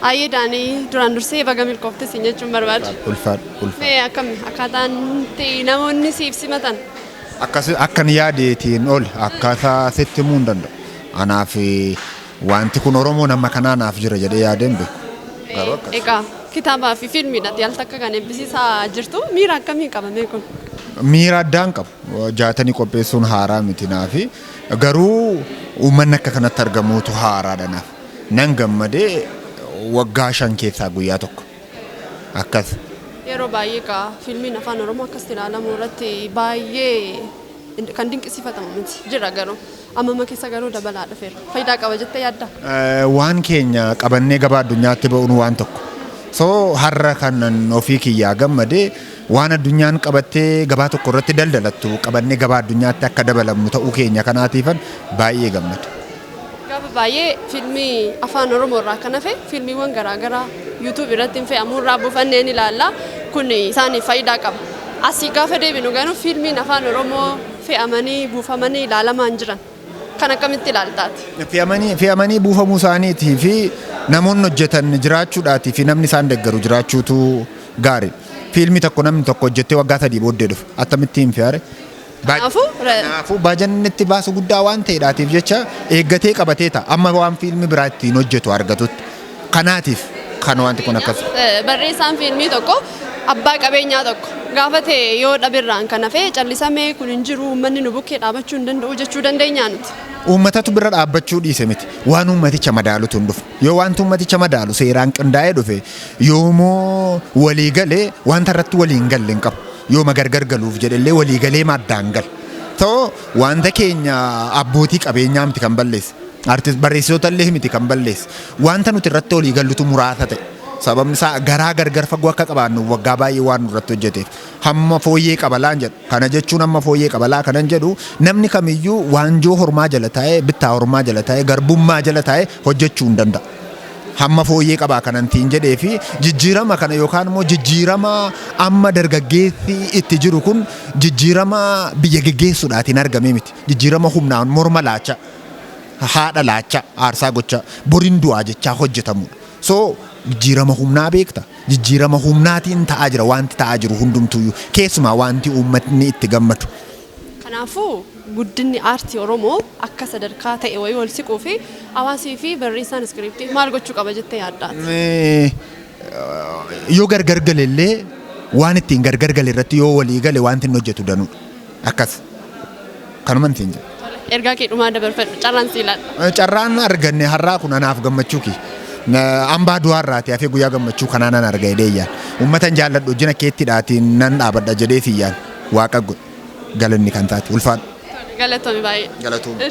Ayyee daanii duraan dursee baga milkoofte siin jechuun barbaadu. Ulfaadha. Mee akkami akkaataan namoonni siif simatan? Akkan yaadeetiin ol akkaataa sitti himuu hin danda'u. Anaaf wanti kun Oromoon amma kanaa naaf jira jedhee yaadeen beeku. Egaa kitaabaa fi fiilmiidhaatti al takka kan eebbisiisaa jirtu miira akkamii qabamee kun? Miira addaan qabu. Jaatanii qopheessuun haaraa miti naafi garuu uummanni akka kanatti argamuutu haaraadha naaf. Nan gammadee waggaa 5 keessaa guyyaa tokko. Akkas. Yeroo baay'ee kaa fiilmiin afaan Oromoo akkasitti ilaalamu irratti baay'ee kan dinqisiifatamu miti jira garuu amma keessa garuu dabalaa dhufeera. Faayidaa qaba jettee yaadda? Waan keenya qabannee gabaa addunyaatti ba'uun waan tokko. So har'a kanan ofii kiyyaa gammadee waan addunyaan qabattee gabaa tokko irratti daldalattu qabannee gabaa addunyaatti akka dabalamnu ta'uu keenya kanaatiifan baay'ee gammada. Gaafa baay'ee fiilmii afaan Oromoo irraa kan hafe fiilmiiwwan garaagaraa YouTube irratti fe'amuu irraa buufanneen ilaalla. Kun isaaniif faayidaa qaba. Asii gaafa deebinu garuu fiilmiin afaan Oromoo fe'amanii buufamanii ilaalamaa jiran. Kan akkamitti ilaaltaati? Fe'amanii buufamuu isaaniitii fi namoonni hojjetan jiraachuudhaatii fi namni isaan deeggaru jiraachuutu gaarii. Fiilmii tokko namni tokko hojjettee waggaa 3 booddee dhufu. Attamitti hin fe'are? Kanaafuu baajanni itti baasu guddaa waan ta'eedhaatiif jecha eeggatee qabatee ta'a. Amma waan fiilmii biraa ittiin hojjetu argatutti. Kanaatiif kan wanti kun akkas. Barreessaan fiilmii tokko abbaa qabeenyaa tokko gaafa ta'e yoo dhabirraan kan hafe callisamee kun hin jiru uummanni nu bukkee dhaabachuu hin danda'u jechuu dandeenyaa nuti. Uummatatu bira dhaabbachuu dhiise miti. Waan uummaticha madaalutu hin dhufu. Yoo wanti uummaticha madaalu seeraan qindaa'ee dhufe yoomoo walii galee wanta irratti walii hin galle hin qabu. Yooma gargar galuuf jedhellee walii galee maddaan gal. Ta'oo wanta keenya abbootii qabeenyaa miti kan balleesse. Barreessitoota illee miti kan balleesse. Wanta nuti irratti walii gallutu muraasa ta'e. Sababni isaa garaa gargar fagoo akka qabaannu waggaa baay'ee waan nurratti hojjeteef. Hamma fooyyee qabalaan jedhu. Kana jechuun hamma fooyyee qabalaa kanan jedhu namni kamiyyuu waanjoo hormaa jala taa'ee bittaa hormaa jala taa'ee garbummaa jala taa'ee hojjechuu hin danda'a. Hamma fooyyee qabaa kanantiin jedhee fi jijjiirama kana yookaan immoo jijjiirama amma dargaggeessi itti jiru kun jijjiirama biyya geggeessuudhaatiin argame miti. Jijjiirama humnaan morma laacha, haadha laacha, aarsaa gocha, boriin du'aa jechaa hojjetamudha. So jijjiirama humnaa beekta. Jijjiirama humnaatiin ta'aa jira wanti ta'aa jiru hundumtuyyuu keessumaa wanti uummatni itti gammadu. Kanaafuu guddinni aartii Oromoo akka sadarkaa ta'e wayii wal siquu fi hawaasii fi barreessaan iskiriiptii maal gochuu qaba jettee yaaddaati? Yoo gargar galellee waan ittiin gargar gale irratti yoo walii gale wanti inni hojjetu danuudha. Akkas kanumaan ittiin jira. Ergaa kee dhumaa dabarfadhu carraan si ilaalla. Carraan arganne har'aa kun anaaf gammachuu kee. Ambaa du'aa irraati hafee guyyaa gammachuu kanaa nan arga edeeyyaan. Uummatan jaalladhu hojjina keettidhaatiin nan dhaabadha jedhee fiyyaan waaqa galanni kan taate ulfaadhu. Galatoomii baay'ee. Galatoomii.